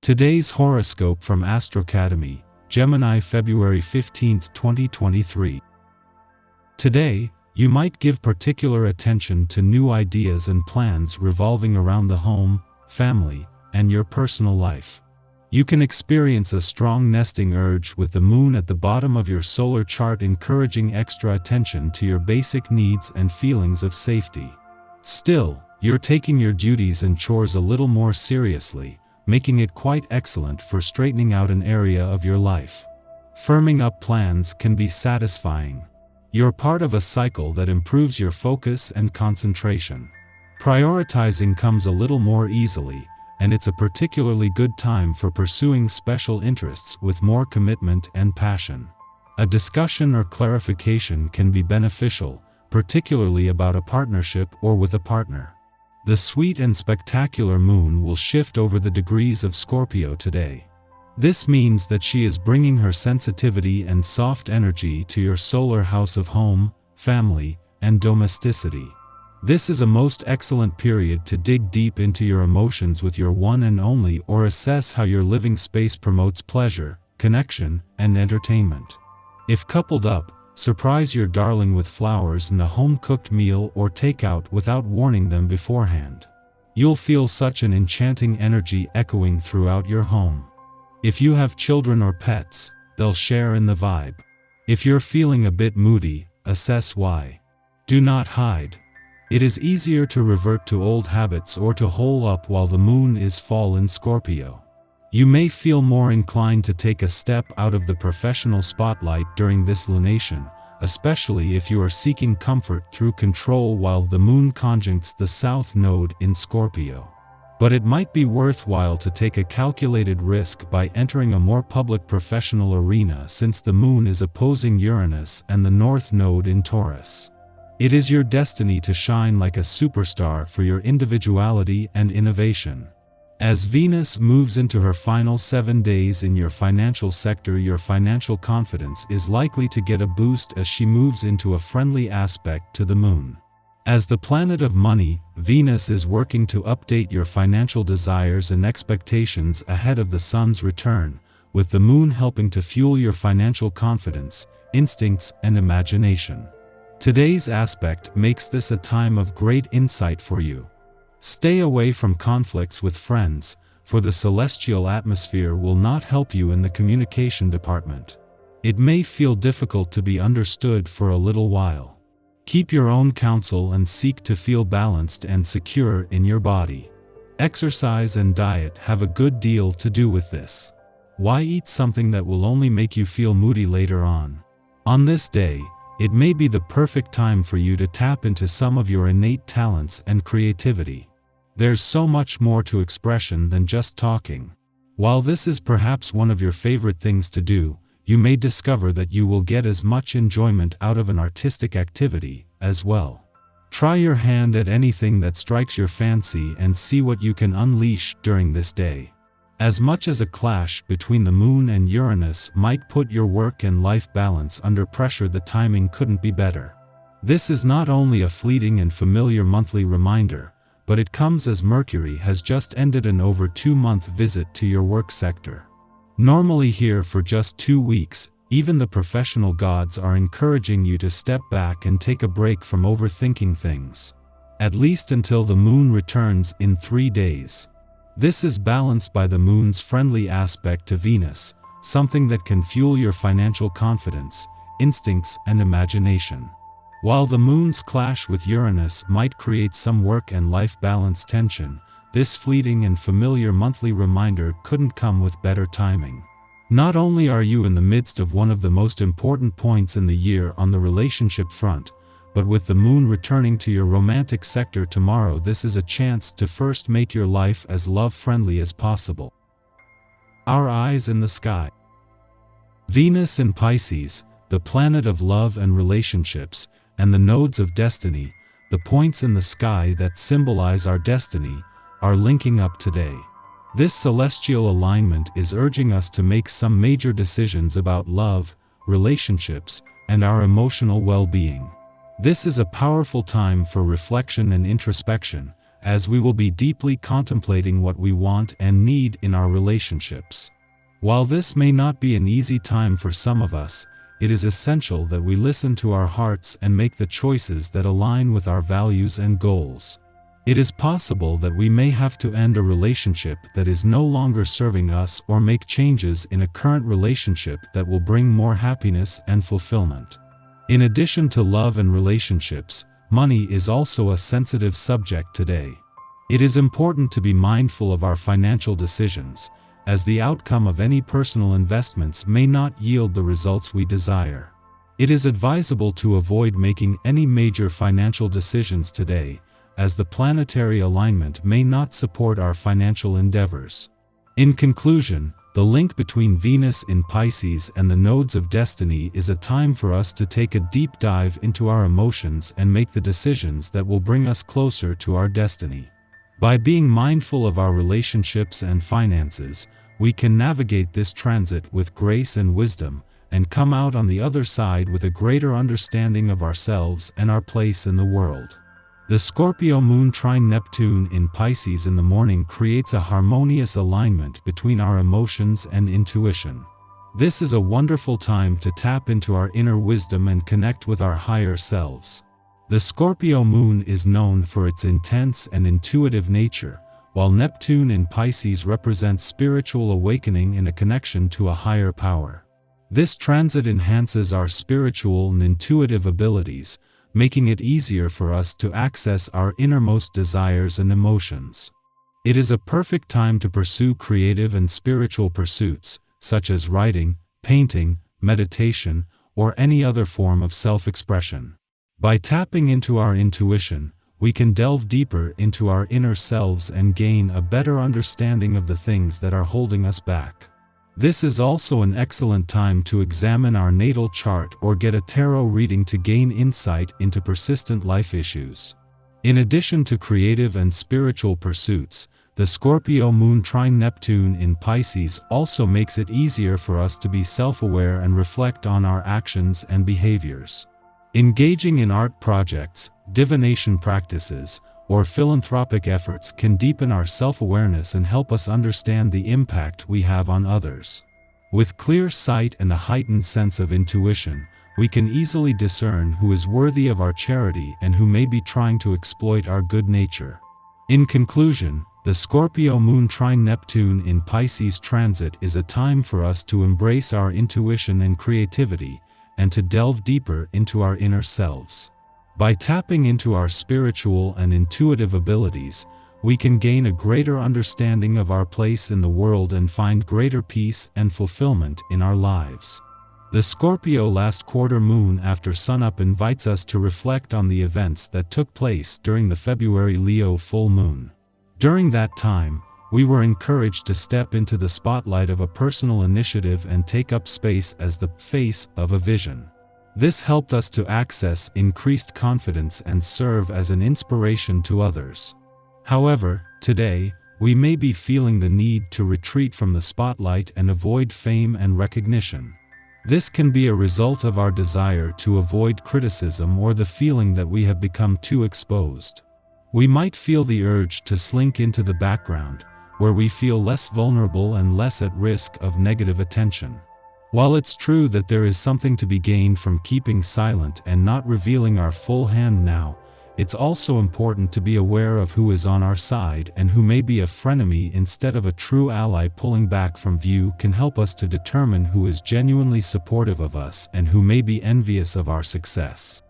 Today's horoscope from Astrocademy, Gemini, February 15, 2023. Today, you might give particular attention to new ideas and plans revolving around the home, family, and your personal life. You can experience a strong nesting urge with the moon at the bottom of your solar chart, encouraging extra attention to your basic needs and feelings of safety. Still, you're taking your duties and chores a little more seriously, making it quite excellent for straightening out an area of your life. Firming up plans can be satisfying. You're part of a cycle that improves your focus and concentration. Prioritizing comes a little more easily, and it's a particularly good time for pursuing special interests with more commitment and passion. A discussion or clarification can be beneficial, particularly about a partnership or with a partner. The sweet and spectacular moon will shift over the degrees of Scorpio today. This means that she is bringing her sensitivity and soft energy to your solar house of home, family, and domesticity. This is a most excellent period to dig deep into your emotions with your one and only, or assess how your living space promotes pleasure, connection, and entertainment. If coupled up, surprise your darling with flowers and a home-cooked meal or takeout without warning them beforehand. You'll feel such an enchanting energy echoing throughout your home. If you have children or pets, they'll share in the vibe. If you're feeling a bit moody, assess why. Do not hide. It is easier to revert to old habits or to hole up while the moon is full in Scorpio. You may feel more inclined to take a step out of the professional spotlight during this lunation, especially if you are seeking comfort through control while the moon conjuncts the south node in Scorpio. But it might be worthwhile to take a calculated risk by entering a more public professional arena, since the moon is opposing Uranus and the north node in Taurus. It is your destiny to shine like a superstar for your individuality and innovation. As Venus moves into her final 7 days in your financial sector, your financial confidence is likely to get a boost as she moves into a friendly aspect to the moon. As the planet of money, Venus is working to update your financial desires and expectations ahead of the sun's return, with the moon helping to fuel your financial confidence, instincts, and imagination. Today's aspect makes this a time of great insight for you. Stay away from conflicts with friends, for the celestial atmosphere will not help you in the communication department. It may feel difficult to be understood for a little while. Keep your own counsel and seek to feel balanced and secure in your body. Exercise and diet have a good deal to do with this. Why eat something that will only make you feel moody later on? On this day, it may be the perfect time for you to tap into some of your innate talents and creativity. There's so much more to expression than just talking. While this is perhaps one of your favorite things to do, you may discover that you will get as much enjoyment out of an artistic activity as well. Try your hand at anything that strikes your fancy and see what you can unleash during this day. As much as a clash between the moon and Uranus might put your work and life balance under pressure, the timing couldn't be better. This is not only a fleeting and familiar monthly reminder, but it comes as Mercury has just ended an over 2-month visit to your work sector. Normally here for just 2 weeks, even the professional gods are encouraging you to step back and take a break from overthinking things. At least until the moon returns in 3 days. This is balanced by the moon's friendly aspect to Venus, something that can fuel your financial confidence, instincts, and imagination. While the moon's clash with Uranus might create some work and life balance tension, this fleeting and familiar monthly reminder couldn't come with better timing. Not only are you in the midst of one of the most important points in the year on the relationship front, but with the moon returning to your romantic sector tomorrow, this is a chance to first make your life as love-friendly as possible. Our eyes in the sky. Venus in Pisces, the planet of love and relationships, and the nodes of destiny, the points in the sky that symbolize our destiny, are linking up today. This celestial alignment is urging us to make some major decisions about love, relationships, and our emotional well-being. This is a powerful time for reflection and introspection, as we will be deeply contemplating what we want and need in our relationships. While this may not be an easy time for some of us, it is essential that we listen to our hearts and make the choices that align with our values and goals. It is possible that we may have to end a relationship that is no longer serving us or make changes in a current relationship that will bring more happiness and fulfillment. In addition to love and relationships, money is also a sensitive subject today. It is important to be mindful of our financial decisions, as the outcome of any personal investments may not yield the results we desire. It is advisable to avoid making any major financial decisions today, as the planetary alignment may not support our financial endeavors. In conclusion, the link between Venus in Pisces and the nodes of destiny is a time for us to take a deep dive into our emotions and make the decisions that will bring us closer to our destiny. By being mindful of our relationships and finances, we can navigate this transit with grace and wisdom, and come out on the other side with a greater understanding of ourselves and our place in the world. The Scorpio moon trine Neptune in Pisces in the morning creates a harmonious alignment between our emotions and intuition. This is a wonderful time to tap into our inner wisdom and connect with our higher selves. The Scorpio moon is known for its intense and intuitive nature, while Neptune in Pisces represents spiritual awakening and a connection to a higher power. This transit enhances our spiritual and intuitive abilities, making it easier for us to access our innermost desires and emotions. It is a perfect time to pursue creative and spiritual pursuits, such as writing, painting, meditation, or any other form of self-expression. By tapping into our intuition, we can delve deeper into our inner selves and gain a better understanding of the things that are holding us back. This is also an excellent time to examine our natal chart or get a tarot reading to gain insight into persistent life issues. In addition to creative and spiritual pursuits, the Scorpio moon trine Neptune in Pisces also makes it easier for us to be self-aware and reflect on our actions and behaviors. Engaging in art projects, divination practices, or philanthropic efforts can deepen our self-awareness and help us understand the impact we have on others. With clear sight and a heightened sense of intuition, we can easily discern who is worthy of our charity and who may be trying to exploit our good nature. In conclusion, the Scorpio moon trine Neptune in Pisces transit is a time for us to embrace our intuition and creativity, and to delve deeper into our inner selves. By tapping into our spiritual and intuitive abilities, we can gain a greater understanding of our place in the world and find greater peace and fulfillment in our lives. The Scorpio last quarter moon after sunup invites us to reflect on the events that took place during the February Leo full moon. During that time, we were encouraged to step into the spotlight of a personal initiative and take up space as the face of a vision. This helped us to access increased confidence and serve as an inspiration to others. However, today, we may be feeling the need to retreat from the spotlight and avoid fame and recognition. This can be a result of our desire to avoid criticism or the feeling that we have become too exposed. We might feel the urge to slink into the background, where we feel less vulnerable and less at risk of negative attention. While it's true that there is something to be gained from keeping silent and not revealing our full hand now, it's also important to be aware of who is on our side and who may be a frenemy instead of a true ally. Pulling back from view can help us to determine who is genuinely supportive of us and who may be envious of our success.